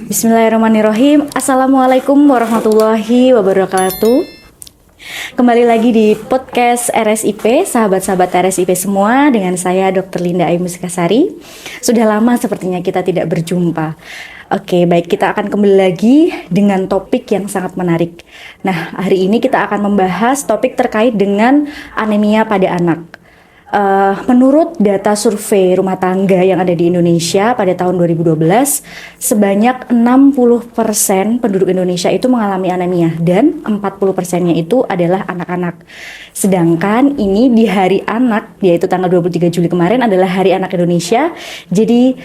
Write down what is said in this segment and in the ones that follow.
Bismillahirrahmanirrahim. Assalamualaikum warahmatullahi wabarakatuh. Kembali lagi di podcast RSIP, sahabat-sahabat RSIP semua, dengan saya Dr. Linda Ayu Musikasari. Sudah lama sepertinya kita tidak berjumpa. Oke, baik, kita akan kembali lagi dengan topik yang sangat menarik. Nah, hari ini kita akan membahas topik terkait dengan anemia pada anak. Menurut data survei rumah tangga yang ada di Indonesia pada tahun 2012, sebanyak 60% penduduk Indonesia itu mengalami anemia dan 40%-nya itu adalah anak-anak. Sedangkan ini di Hari Anak, yaitu tanggal 23 Juli kemarin adalah Hari Anak Indonesia. Jadi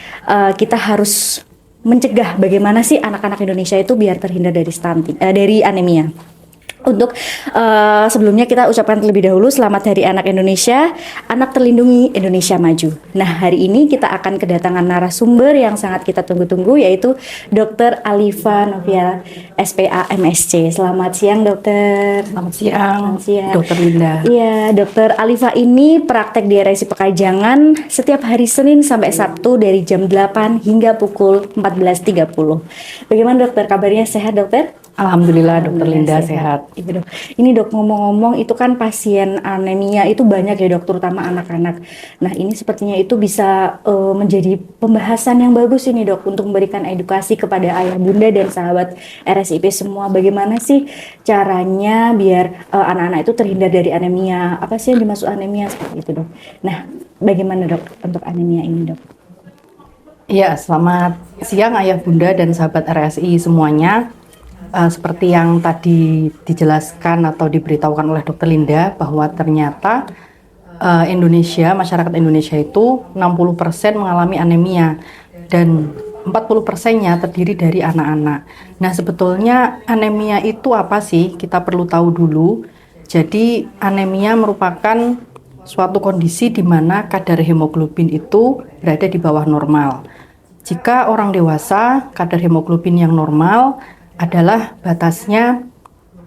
kita harus mencegah bagaimana sih anak-anak Indonesia itu biar terhindar dari stunting, dari anemia. Untuk sebelumnya kita ucapkan terlebih dahulu selamat Hari Anak Indonesia, Anak Terlindungi Indonesia Maju. Nah, hari ini kita akan kedatangan narasumber yang sangat kita tunggu-tunggu, yaitu Dr. Alifa Novia SPA MSc. Selamat siang, Dokter. Selamat siang, Dr. Linda. Iya, Dr. Alifa ini praktek di RSI Pekajangan setiap hari Senin sampai Sabtu dari jam 8 hingga pukul 14.30. Bagaimana, Dokter? Kabarnya sehat, Dokter? Alhamdulillah, Dokter Linda sehat. Iya, Dok. Ini, Dok, ngomong-ngomong itu kan pasien anemia itu banyak ya, Dok, terutama anak-anak. Nah, ini sepertinya itu bisa menjadi pembahasan yang bagus ini, Dok, untuk memberikan edukasi kepada ayah bunda dan sahabat RSIP semua. Bagaimana sih caranya biar anak-anak itu terhindar dari anemia? Apa sih yang dimaksud anemia seperti itu, Dok? Nah, bagaimana, Dok, untuk anemia ini, Dok? Ya, selamat siang ayah bunda dan sahabat RSI semuanya. Seperti yang tadi dijelaskan atau diberitahukan oleh Dr. Linda, bahwa ternyata masyarakat Indonesia itu 60% mengalami anemia dan 40%-nya terdiri dari anak-anak. Nah, sebetulnya anemia itu apa sih? Kita perlu tahu dulu. Jadi anemia merupakan suatu kondisi di mana kadar hemoglobin itu berada di bawah normal. Jika orang dewasa, kadar hemoglobin yang normal adalah batasnya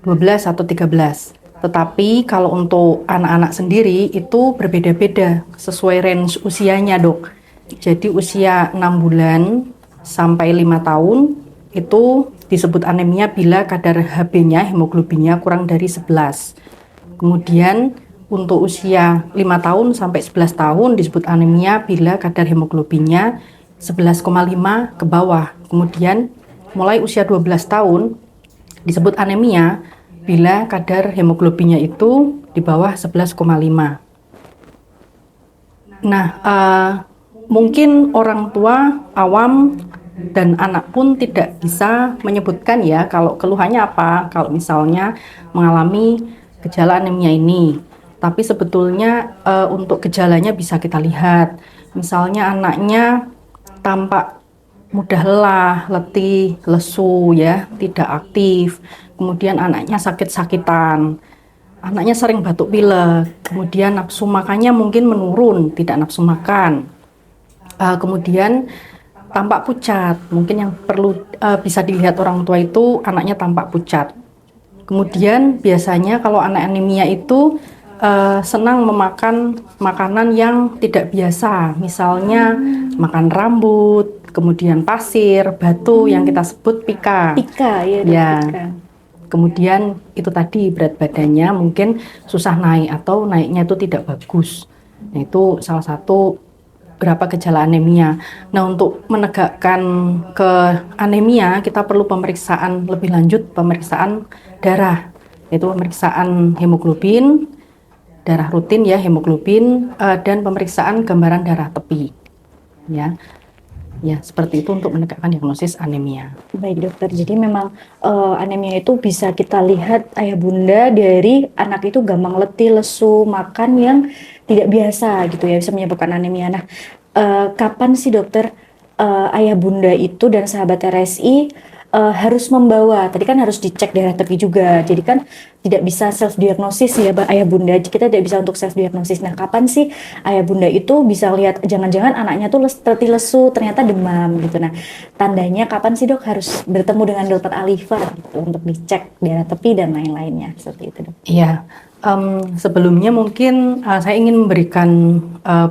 12 atau 13. Tetapi kalau untuk anak-anak sendiri itu berbeda-beda sesuai range usianya, Dok. Jadi usia 6 bulan sampai 5 tahun itu disebut anemia bila kadar Hb-nya, hemoglobinnya kurang dari 11. Kemudian untuk usia 5 tahun sampai 11 tahun disebut anemia bila kadar hemoglobinnya 11,5 ke bawah. Kemudian mulai usia 12 tahun disebut anemia bila kadar hemoglobinnya itu di bawah 11,5. Nah, mungkin orang tua awam dan anak pun tidak bisa menyebutkan ya kalau keluhannya apa, kalau misalnya mengalami gejala anemia ini. Tapi sebetulnya untuk gejalanya bisa kita lihat. Misalnya anaknya tampak mudah lelah, letih, lesu ya, tidak aktif. Kemudian anaknya sakit-sakitan. Anaknya sering batuk pilek. Kemudian nafsu makannya mungkin menurun, tidak nafsu makan. Kemudian tampak pucat. Mungkin yang perlu bisa dilihat orang tua itu anaknya tampak pucat. Kemudian biasanya kalau anak anemia itu senang memakan makanan yang tidak biasa. Misalnya makan rambut, kemudian pasir, batu yang kita sebut pika. Pika, ya, Pika. Kemudian itu tadi berat badannya mungkin susah naik atau naiknya itu tidak bagus. Nah, itu salah satu berapa gejala anemia. Nah, untuk menegakkan ke anemia kita perlu pemeriksaan lebih lanjut, pemeriksaan darah. Yaitu pemeriksaan hemoglobin, darah rutin ya, hemoglobin, dan pemeriksaan gambaran darah tepi. Ya, seperti itu untuk menegakkan diagnosis anemia. Baik, Dokter. Jadi memang anemia itu bisa kita lihat ayah bunda dari anak itu gampang letih, lesu, makan yang tidak biasa gitu ya, bisa menyebabkan anemia. Nah, kapan sih, Dokter, ayah bunda itu dan sahabat RSI harus membawa, tadi kan harus dicek darah tepi juga, jadi kan tidak bisa self diagnosis ya ayah bunda, kita tidak bisa untuk self diagnosis. Nah, kapan sih ayah bunda itu bisa lihat jangan-jangan anaknya tuh letih lesu, ternyata demam gitu. Nah, tandanya kapan sih, Dok, harus bertemu dengan Dokter Alifa gitu, untuk dicek darah tepi dan lain-lainnya seperti itu, Dok? Iya, sebelumnya mungkin saya ingin memberikan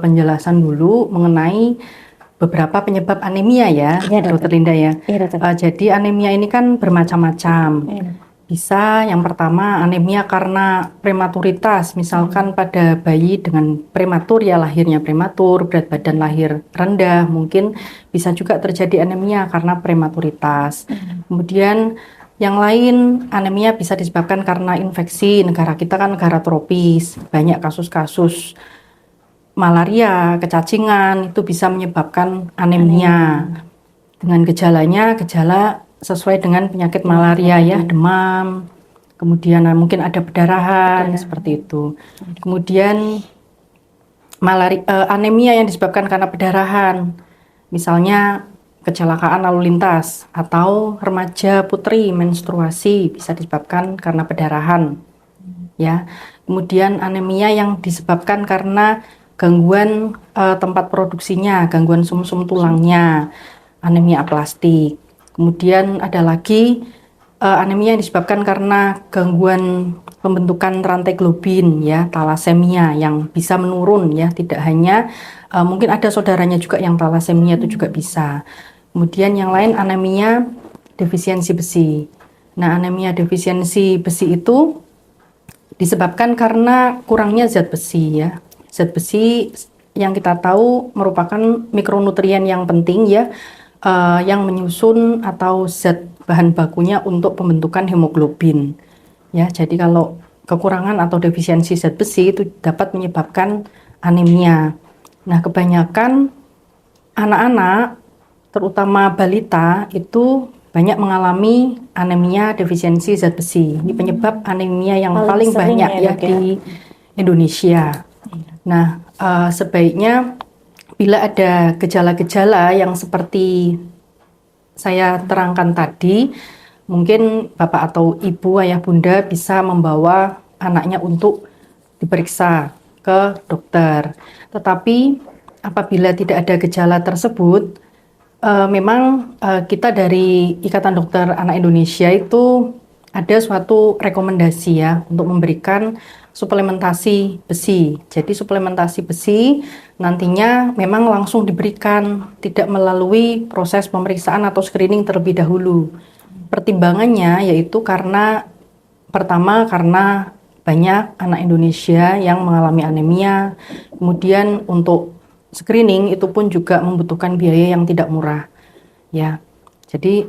penjelasan dulu mengenai beberapa penyebab anemia ya, Iya, Dokter Linda ya. Iya, dokter. Jadi anemia ini kan bermacam-macam. Iya. Bisa yang pertama anemia karena prematuritas, misalkan pada bayi dengan prematur ya lahirnya prematur, berat badan lahir rendah, mungkin bisa juga terjadi anemia karena prematuritas. Kemudian yang lain anemia bisa disebabkan karena infeksi, negara kita kan negara tropis, banyak kasus-kasus malaria, kecacingan itu bisa menyebabkan anemia. Dengan gejala sesuai dengan penyakit malaria ya, demam, kemudian mungkin ada pendarahan seperti itu. Kemudian anemia yang disebabkan karena pendarahan, misalnya kecelakaan lalu lintas atau remaja putri menstruasi bisa disebabkan karena pendarahan. Ya. Kemudian anemia yang disebabkan karena gangguan tempat produksinya, gangguan sumsum tulangnya, anemia aplastik. Kemudian ada lagi anemia yang disebabkan karena gangguan pembentukan rantai globin ya, talasemia yang bisa menurun ya, tidak hanya mungkin ada saudaranya juga yang talasemia itu juga bisa. Kemudian yang lain anemia defisiensi besi. Nah, anemia defisiensi besi itu disebabkan karena kurangnya zat besi ya. Zat besi yang kita tahu merupakan mikronutrien yang penting ya, yang menyusun atau zat bahan bakunya untuk pembentukan hemoglobin. Ya, jadi kalau kekurangan atau defisiensi zat besi itu dapat menyebabkan anemia. Nah, kebanyakan anak-anak, terutama balita, itu banyak mengalami anemia defisiensi zat besi. Ini penyebab anemia yang paling banyak ya di Indonesia. Nah, sebaiknya bila ada gejala-gejala yang seperti saya terangkan tadi, mungkin Bapak atau Ibu, Ayah, Bunda bisa membawa anaknya untuk diperiksa ke dokter. Tetapi apabila tidak ada gejala tersebut, memang kita dari Ikatan Dokter Anak Indonesia itu ada suatu rekomendasi ya untuk memberikan suplementasi besi. Jadi suplementasi besi nantinya memang langsung diberikan, tidak melalui proses pemeriksaan atau screening terlebih dahulu. Pertimbangannya yaitu karena pertama karena banyak anak Indonesia yang mengalami anemia, kemudian untuk screening itu pun juga membutuhkan biaya yang tidak murah. Ya, jadi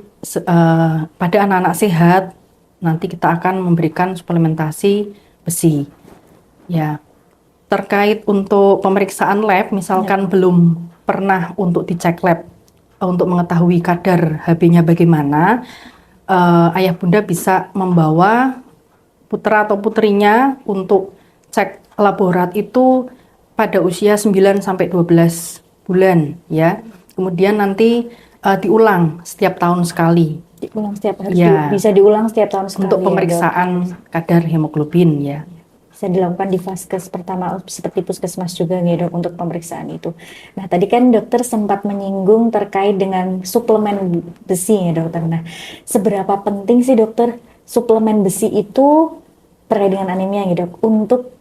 pada anak-anak sehat nanti kita akan memberikan suplementasi besi. Ya, terkait untuk pemeriksaan lab, misalkan belum pernah untuk dicek lab untuk mengetahui kadar HB-nya bagaimana, ayah bunda bisa membawa putra atau putrinya untuk cek laborat itu pada usia 9 sampai 12 bulan ya. Kemudian nanti diulang setiap tahun sekali. Diulang setiap harus bisa diulang setiap tahun sekali untuk pemeriksaan kadar hemoglobin ya. Bisa dilakukan di vaskes pertama seperti puskesmas juga nih dok untuk pemeriksaan itu. Nah tadi kan dokter sempat menyinggung terkait dengan suplemen besi ya dokter. Nah seberapa penting sih dokter suplemen besi itu terkait dengan anemia ya dok untuk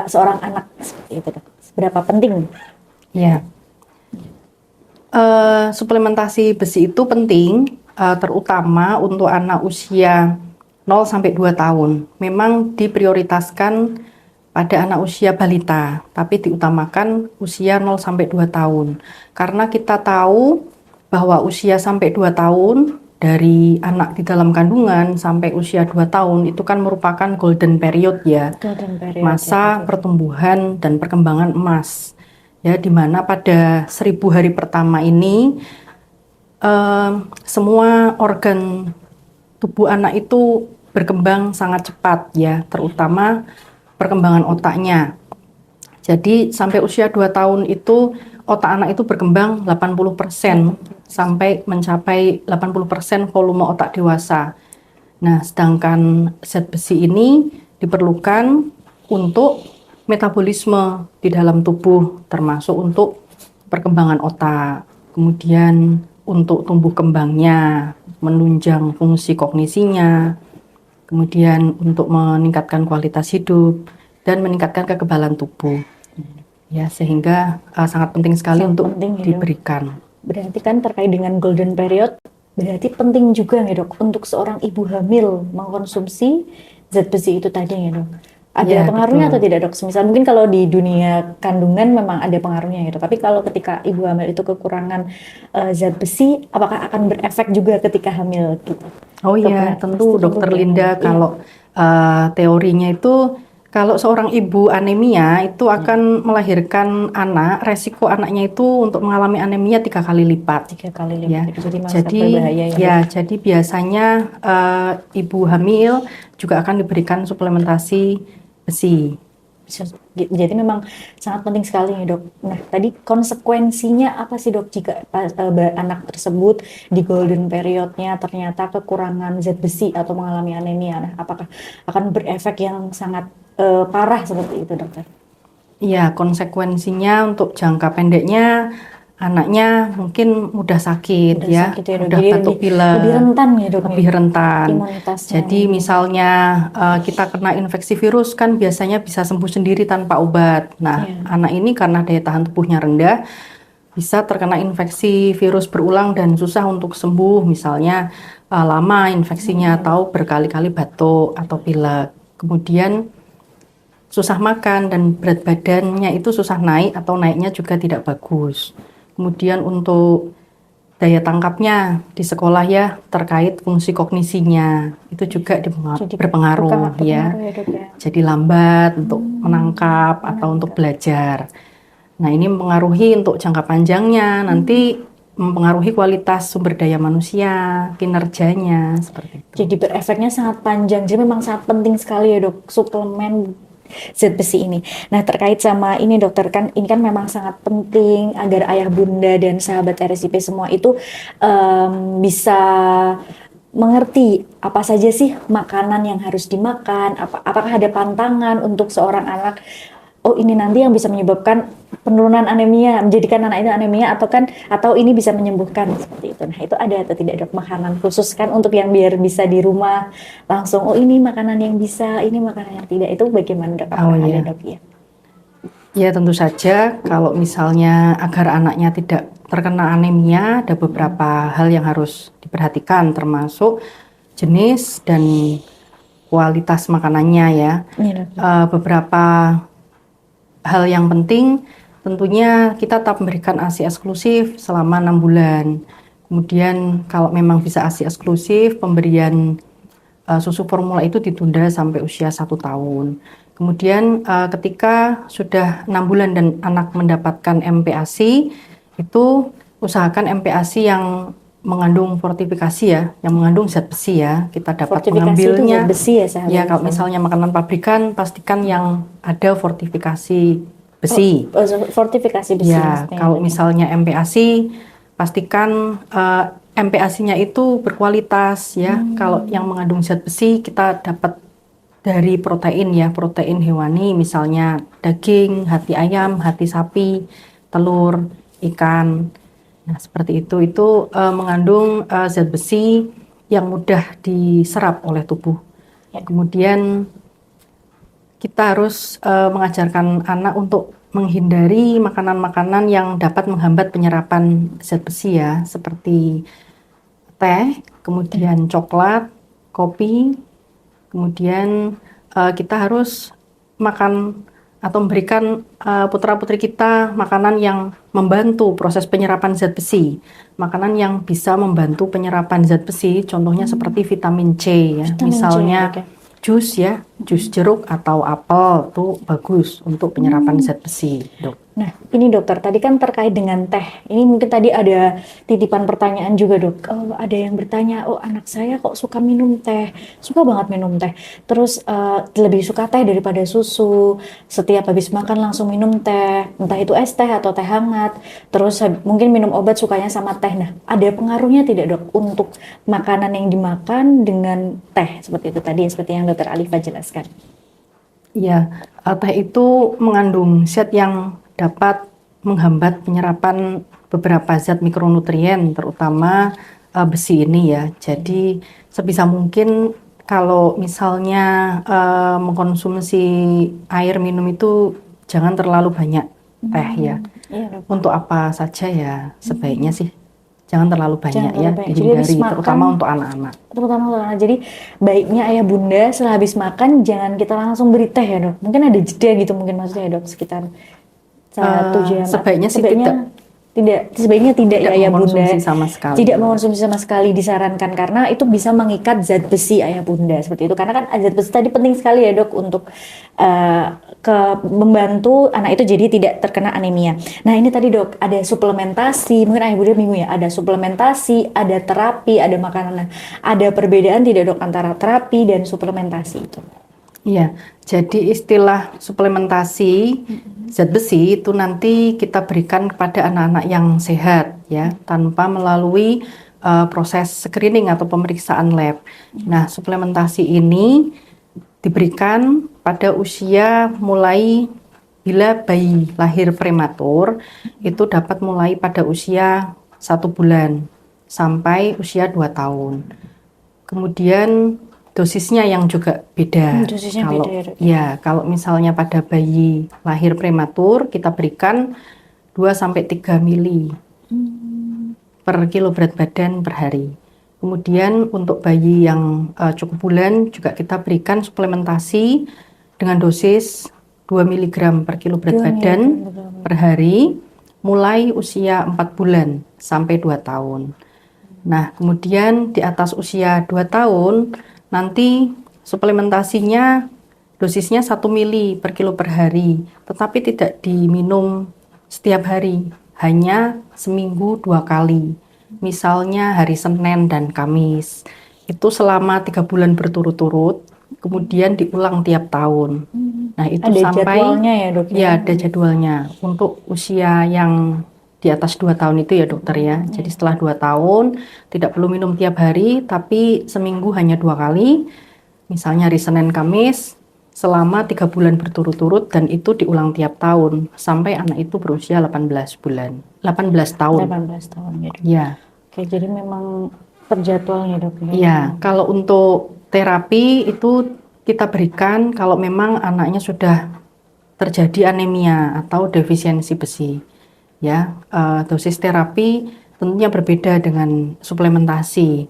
seorang anak seperti itu dok? Seberapa penting? Ya, suplementasi besi itu penting terutama untuk anak usia 0 sampai 2 tahun. Memang diprioritaskan pada anak usia balita, tapi diutamakan usia 0 sampai 2 tahun. Karena kita tahu bahwa usia sampai 2 tahun dari anak di dalam kandungan sampai usia 2 tahun itu kan merupakan golden period ya. Golden period, masa pertumbuhan dan perkembangan emas. Ya, di mana pada 1000 hari pertama ini semua organ tubuh anak itu berkembang sangat cepat ya, terutama perkembangan otaknya. Jadi sampai usia 2 tahun itu otak anak itu berkembang 80% sampai mencapai 80% volume otak dewasa. Nah, sedangkan zat besi ini diperlukan untuk metabolisme di dalam tubuh, termasuk untuk perkembangan otak, kemudian untuk tumbuh kembangnya, menunjang fungsi kognisinya, kemudian untuk meningkatkan kualitas hidup dan meningkatkan kekebalan tubuh. Ya, sehingga sangat penting sekali Sangat untuk penting ya, Dok. diberikan. Berarti kan terkait dengan golden period, berarti penting juga ya dok untuk seorang ibu hamil mengkonsumsi zat besi itu tadi ya dok. Ada Ya, pengaruhnya atau betul. tidak dok? Semisal mungkin kalau di dunia kandungan memang ada pengaruhnya gitu, tapi kalau ketika ibu hamil itu kekurangan zat besi, apakah akan berefek juga ketika hamil gitu? Oh iya, tentu Dokter Linda, Iya. kalau teorinya itu kalau seorang ibu anemia itu akan melahirkan anak, resiko anaknya itu untuk mengalami anemia 3 kali lipat. 3 kali Ya, lipat, jadi sangat jadi berbahaya ya, ya, dok. jadi biasanya ibu hamil juga akan diberikan suplementasi besi. Jadi memang sangat penting sekali nih dok. Nah tadi konsekuensinya apa sih dok jika anak tersebut di golden periodnya ternyata kekurangan zat besi atau mengalami anemia? Nah apakah akan berefek yang sangat parah seperti itu dokter? Iya, konsekuensinya untuk jangka pendeknya anaknya mungkin mudah sakit Mudah ya, sakit ya dok. mudah Jadi batuk lebih rentan ya dok, lebih rentan. imunitasnya. Jadi misalnya kita kena infeksi virus kan biasanya bisa sembuh sendiri tanpa obat. Nah, Iya. anak ini karena daya tahan tubuhnya rendah bisa terkena infeksi virus berulang dan susah untuk sembuh. Misalnya lama infeksinya atau berkali-kali batuk atau pilek. Kemudian susah makan dan berat badannya itu susah naik atau naiknya juga tidak bagus. Kemudian untuk daya tangkapnya di sekolah ya terkait fungsi kognisinya itu juga Jadi berpengaruh ya. dok ya. Jadi lambat untuk menangkap atau untuk belajar. Nah, ini mempengaruhi untuk jangka panjangnya, nanti mempengaruhi kualitas sumber daya manusia, kinerjanya seperti itu. Jadi berefeknya sangat panjang. Jadi memang sangat penting sekali ya dok suplemen zat besi ini. Nah terkait sama ini dokter kan ini kan memang sangat penting agar ayah bunda dan sahabat RSIP semua itu bisa mengerti apa saja sih makanan yang harus dimakan, apakah ada pantangan untuk seorang anak. Oh ini nanti yang bisa menyebabkan penurunan anemia, menjadikan anak itu anemia atau ini bisa menyembuhkan seperti itu. Nah itu ada atau tidak dok makanan khusus kan untuk yang biar bisa di rumah langsung oh ini makanan yang bisa, ini makanan yang tidak, itu bagaimana dok? Apakah ada dok ya? Ya tentu saja kalau misalnya agar anaknya tidak terkena anemia ada beberapa hal yang harus diperhatikan termasuk jenis dan kualitas makanannya ya. Iya, beberapa hal yang penting tentunya kita tetap memberikan ASI eksklusif selama 6 bulan. Kemudian kalau memang bisa ASI eksklusif, pemberian susu formula itu ditunda sampai usia 1 tahun. Kemudian ketika sudah 6 bulan dan anak mendapatkan MPASI, itu usahakan MPASI yang mengandung fortifikasi ya, yang mengandung zat besi ya, kita dapat mengambilnya. Itu zat besi ya sahabat. Ya kalau misalnya makanan pabrikan, pastikan yang ada fortifikasi besi. Fortifikasi besi. Ya, kalau misalnya MPASI, pastikan MPASI-nya itu berkualitas ya. Kalau yang mengandung zat besi kita dapat dari protein ya, protein hewani misalnya daging, hati ayam, hati sapi, telur, ikan. Nah, seperti itu mengandung zat besi yang mudah diserap oleh tubuh. Ya. Kemudian kita harus mengajarkan anak untuk menghindari makanan-makanan yang dapat menghambat penyerapan zat besi ya, seperti teh, kemudian coklat, kopi, kemudian kita harus makan atau memberikan putra-putri kita makanan yang membantu proses penyerapan zat besi. Makanan yang bisa membantu penyerapan zat besi, contohnya seperti vitamin C ya. Misalnya jus ya, jus jeruk atau apel itu bagus untuk penyerapan zat besi, Dok. Nah, ini dokter, tadi kan terkait dengan teh. Ini mungkin tadi ada titipan pertanyaan juga, Dok. Ada yang bertanya, oh anak saya kok suka minum teh, suka banget minum teh. Terus lebih suka teh daripada susu. Setiap habis makan langsung minum teh, entah itu es teh atau teh hangat. Terus mungkin minum obat sukanya sama teh. Nah, ada pengaruhnya tidak, Dok, untuk makanan yang dimakan dengan teh seperti itu tadi, seperti yang Dokter Alifa jelaskan? Iya, teh itu mengandung zat yang dapat menghambat penyerapan beberapa zat mikronutrien, terutama besi ini ya. Jadi sebisa mungkin kalau misalnya mengkonsumsi air minum itu jangan terlalu banyak teh ya. Iya, dok. Untuk apa saja ya sebaiknya sih jangan terlalu banyak Jangan ya, terlalu banyak. Jadi habis dihindari, makan, terutama untuk anak-anak. terutama untuk anak. Jadi baiknya ayah bunda setelah habis makan jangan kita langsung beri teh ya dok. Mungkin ada jeda gitu mungkin maksudnya ya dok, sekitar 1 jam. Sebaiknya sih Sebaiknya tidak ya ayah bunda. mengkonsumsi sama sekali. Tidak mengonsumsi sama sekali disarankan karena itu bisa mengikat zat besi ayah bunda seperti itu. Karena kan zat besi tadi penting sekali ya dok untuk membantu anak itu jadi tidak terkena anemia. Nah ini tadi dok ada suplementasi, mungkin ayah bunda bingung ya, ada suplementasi, ada terapi, ada makanan. Nah, ada perbedaan tidak dok antara terapi dan suplementasi itu? Iya, jadi istilah suplementasi zat besi itu nanti kita berikan kepada anak-anak yang sehat ya, tanpa melalui proses screening atau pemeriksaan lab. Nah, suplementasi ini diberikan pada usia mulai bila bayi lahir prematur itu dapat mulai pada usia 1 bulan sampai usia 2 tahun. Kemudian dosisnya yang juga beda. Dosisnya kalau beda ya, dok? ya, kalau misalnya pada bayi lahir prematur kita berikan 2-3 mili per kilo berat badan per hari. Kemudian untuk bayi yang cukup bulan juga kita berikan suplementasi dengan dosis 2 mg per kilo berat 2 badan miligram. per hari mulai usia 4 bulan sampai 2 tahun. Nah, kemudian di atas usia 2 tahun nanti suplementasinya dosisnya 1 mili per kilo per hari, tetapi tidak diminum setiap hari, hanya seminggu 2 kali. Misalnya hari Senin dan Kamis. Itu selama 3 bulan berturut-turut, kemudian diulang tiap tahun. Nah, itu Ada sampai jadwalnya ya dok? ya ada jadwalnya. Untuk usia yang di atas 2 tahun itu ya dokter ya. Jadi setelah 2 tahun tidak perlu minum tiap hari, tapi seminggu hanya 2 kali. Misalnya hari Senin Kamis selama 3 bulan berturut-turut, dan itu diulang tiap tahun sampai anak itu berusia 18 tahun. 18 tahun ya dok? Ya. Oke, jadi memang terjadwalnya dok ya? Ya, kalau untuk terapi itu kita berikan kalau memang anaknya sudah terjadi anemia atau defisiensi besi. Ya, dosis terapi tentunya berbeda dengan suplementasi.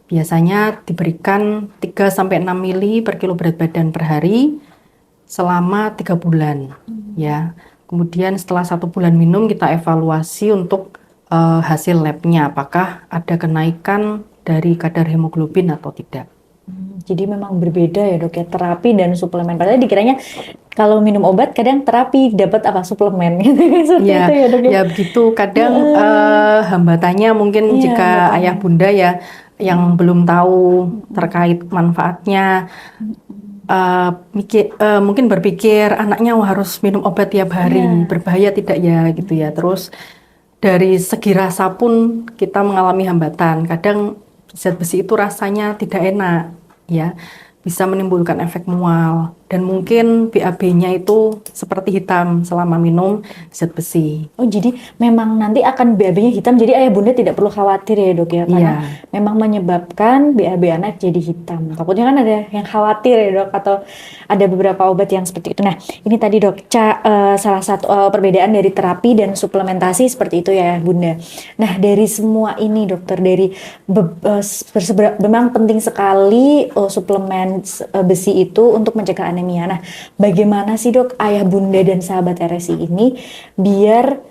Biasanya diberikan 3-6 mili per kilo berat badan per hari selama 3 bulan. Ya, kemudian setelah 1 bulan minum kita evaluasi untuk hasil labnya, apakah ada kenaikan dari kadar hemoglobin atau tidak. Jadi memang berbeda ya dok ya, terapi dan suplemen. Padahal dikiranya kalau minum obat kadang terapi dapat apa suplemen gitu. Seperti Ya, itu ya dok? ya begitu. Kadang hambatannya mungkin Iya, jika hambatannya. ayah bunda ya yang belum tahu terkait manfaatnya, mungkin berpikir anaknya harus minum obat tiap hari, berbahaya tidak ya gitu ya. Terus dari segi rasa pun kita mengalami hambatan. Kadang zat besi itu rasanya tidak enak, ya, bisa menimbulkan efek mual, dan mungkin BAB-nya itu seperti hitam selama minum zat besi. Oh, jadi memang nanti akan BAB-nya hitam, jadi ayah bunda tidak perlu khawatir ya dok ya, karena memang menyebabkan BAB anak jadi hitam. Takutnya kan ada yang khawatir ya dok, atau ada beberapa obat yang seperti itu. Nah, ini tadi dok, salah satu perbedaan dari terapi dan suplementasi seperti itu ya bunda. Nah, dari semua ini dokter, dari memang penting sekali suplemen besi itu untuk mencegah anemia. Nah, bagaimana sih dok ayah bunda dan sahabat RSI ini biar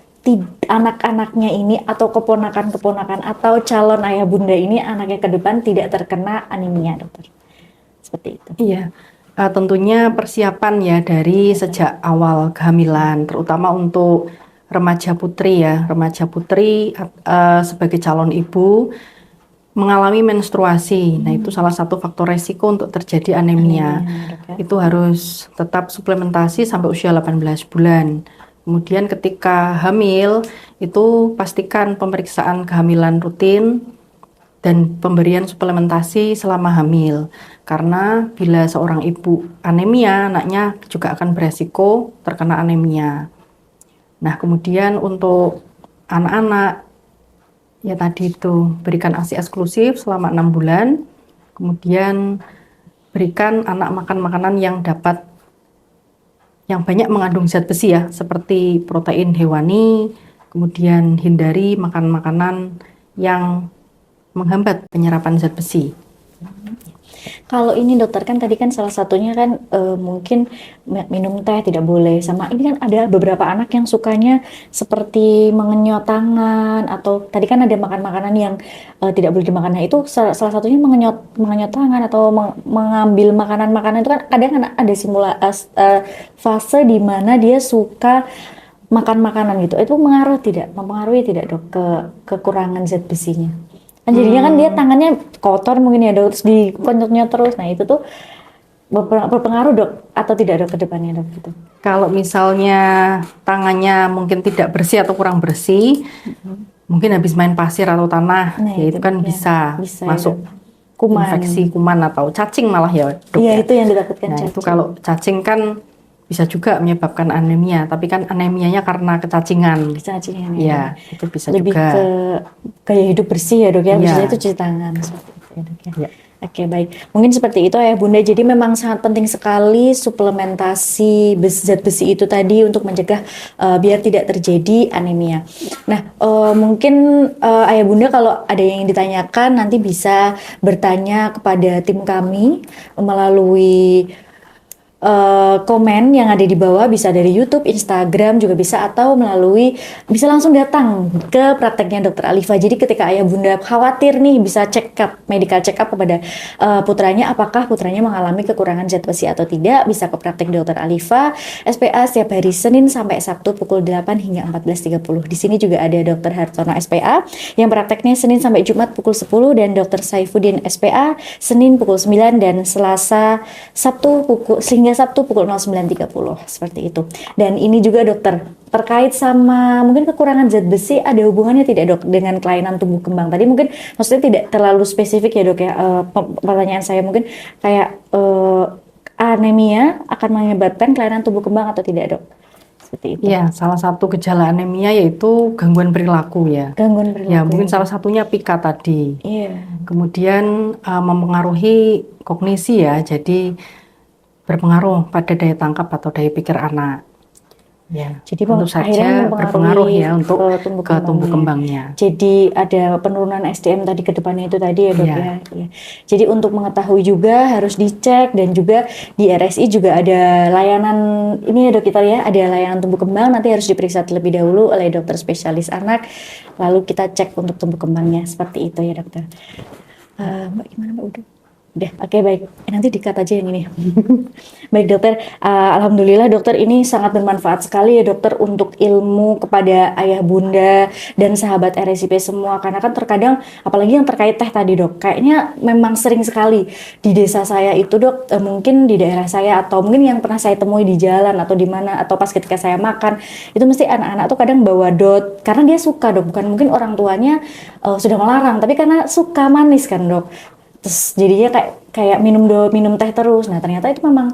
anak-anaknya ini atau keponakan-keponakan atau calon ayah bunda ini anaknya ke depan tidak terkena anemia dokter? Seperti itu. Iya, tentunya persiapan ya dari sejak awal kehamilan, terutama untuk remaja putri ya. Remaja putri sebagai calon ibu mengalami menstruasi. Nah, itu salah satu faktor resiko untuk terjadi anemia. Itu harus tetap suplementasi sampai usia 18 bulan. Kemudian ketika hamil, itu pastikan pemeriksaan kehamilan rutin dan pemberian suplementasi selama hamil. Karena bila seorang ibu anemia, anaknya juga akan beresiko terkena anemia. Nah, kemudian untuk anak-anak, ya tadi itu berikan ASI eksklusif selama 6 bulan, kemudian berikan anak makan makanan yang yang banyak mengandung zat besi ya, seperti protein hewani, kemudian hindari makan makanan yang menghambat penyerapan zat besi. Kalau ini dokter kan tadi kan salah satunya kan mungkin minum teh tidak boleh, sama ini kan ada beberapa anak yang sukanya seperti mengenyot tangan, atau tadi kan ada makan makanan yang tidak boleh dimakan. Nah itu salah satunya mengenyot tangan atau mengambil makanan-makanan itu kan kadang kan ada fase di mana dia suka makan makanan gitu. Itu mempengaruhi tidak dok ke kekurangan zat besinya? Kan jadinya kan dia tangannya kotor mungkin ya dok, terus dikonyot-nyot terus. Nah itu tuh berpengaruh dok atau tidak dok ke depannya dok gitu? Kalau misalnya tangannya mungkin tidak bersih atau kurang bersih, mungkin habis main pasir atau tanah, nah, ya itu kan bisa masuk ya, kuman. Infeksi kuman atau cacing malah ya dok. Iya itu yang ditakutkan. Nah itu kalau cacing kan bisa juga menyebabkan anemia, tapi kan anemianya karena kecacingan. Kecacingan ya. Itu bisa lebih juga. Ke gaya hidup bersih ya dok ya, biasanya itu cuci tangan seperti itu ya dok ya. Ya. Oke baik, mungkin seperti itu ya Bunda. Jadi memang sangat penting sekali suplementasi zat besi itu tadi untuk mencegah biar tidak terjadi anemia. Nah mungkin Ayah Bunda kalau ada yang ditanyakan nanti bisa bertanya kepada tim kami melalui komen yang ada di bawah, bisa dari YouTube, Instagram juga bisa, atau bisa langsung datang ke prakteknya Dokter Alifa. Jadi ketika Ayah Bunda khawatir nih, bisa medical check up kepada putranya, apakah putranya mengalami kekurangan zat besi atau tidak, bisa ke praktek Dokter Alifa SPA setiap hari Senin sampai Sabtu pukul 8 hingga 14.30. Di sini juga ada Dokter Hartono SPA yang prakteknya Senin sampai Jumat pukul 10, dan Dokter Saifuddin SPA Senin pukul 9 dan Sabtu pukul 09.30 seperti itu. Dan ini juga dokter terkait sama mungkin kekurangan zat besi, ada hubungannya tidak dok dengan kelainan tumbuh kembang? Tadi mungkin maksudnya tidak terlalu spesifik ya dok ya, pertanyaan saya mungkin kayak anemia akan menyebabkan kelainan tumbuh kembang atau tidak dok? Seperti itu. Ya, salah satu gejala anemia yaitu gangguan perilaku ya. Gangguan perilaku. Ya, mungkin salah satunya pika tadi. Iya. Kemudian mempengaruhi kognisi ya, jadi berpengaruh pada daya tangkap atau daya pikir anak. Ya, jadi tentu saja berpengaruh ya untuk ke tumbuh kembangnya. Jadi ada penurunan SDM tadi ke depannya itu tadi ya dok ya. Ya. Jadi untuk mengetahui juga harus dicek, dan juga di RSI juga ada layanan ini ya dok kita ya, ada layanan tumbuh kembang, nanti harus diperiksa terlebih dahulu oleh dokter spesialis anak, lalu kita cek untuk tumbuh kembangnya seperti itu ya dokter. Mbak gimana Mbak udah, oke baik. Nanti di-cut aja yang ini. Baik dokter, alhamdulillah dokter ini sangat bermanfaat sekali ya dokter untuk ilmu kepada ayah bunda dan sahabat RSIP semua. Karena kan terkadang, apalagi yang terkait teh tadi dok, kayaknya memang sering sekali di desa saya itu dok, mungkin di daerah saya atau mungkin yang pernah saya temui di jalan atau di mana atau pas ketika saya makan, itu mesti anak-anak tuh kadang bawa dot karena dia suka dok, bukan mungkin orang tuanya sudah melarang, tapi karena suka manis kan dok. Terus jadinya kayak minum teh terus. Nah ternyata itu memang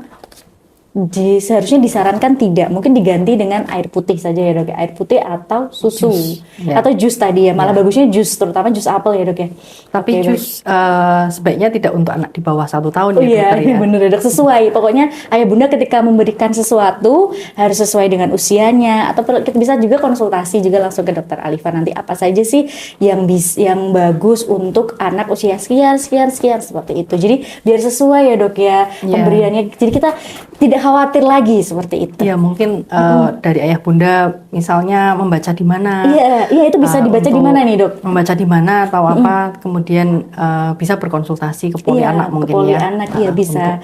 seharusnya disarankan tidak, mungkin diganti dengan air putih saja ya dok, air putih atau susu atau jus tadi ya, malah bagusnya jus, terutama jus apel ya dok ya. Tapi jus sebaiknya tidak untuk anak di bawah 1 tahun ya dokter ya. Bener ya dok, sesuai. Pokoknya ayah bunda ketika memberikan sesuatu harus sesuai dengan usianya, atau kita bisa juga konsultasi juga langsung ke dokter Alifa nanti apa saja sih yang bagus untuk anak usia sekian seperti itu. Jadi biar sesuai ya dok ya pemberiannya. Jadi kita tidak khawatir lagi seperti itu. Ya mungkin dari ayah bunda misalnya membaca di mana. Iya itu bisa dibaca di mana nih dok? Membaca di mana atau apa, kemudian bisa berkonsultasi ke poli anak mungkin ke poli anak bisa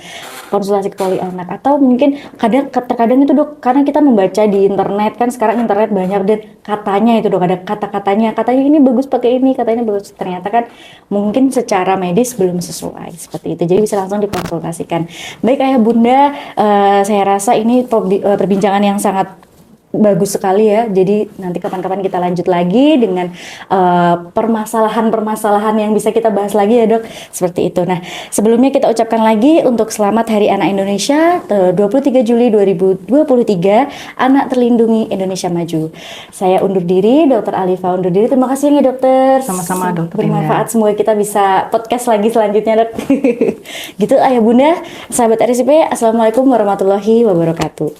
konsultasi ke poli anak, atau mungkin terkadang itu dok, karena kita membaca di internet kan, sekarang internet banyak dan katanya itu dok, ada katanya ini bagus pakai ini, katanya bagus, ternyata kan mungkin secara medis belum sesuai seperti itu. Jadi bisa langsung dikonsultasikan. Baik ayah bunda, saya rasa ini perbincangan yang sangat bagus sekali ya. Jadi nanti kapan-kapan kita lanjut lagi dengan permasalahan-permasalahan yang bisa kita bahas lagi ya dok. Seperti itu. Nah sebelumnya kita ucapkan lagi untuk selamat Hari Anak Indonesia 23 Juli 2023, Anak Terlindungi Indonesia Maju. Saya undur diri, Dokter Alifa undur diri. Terima kasih ya dokter. Sama-sama dokter Linda. Bermanfaat, semoga kita bisa podcast lagi selanjutnya dok. Gitu ayah bunda, sahabat RSIP, assalamualaikum warahmatullahi wabarakatuh.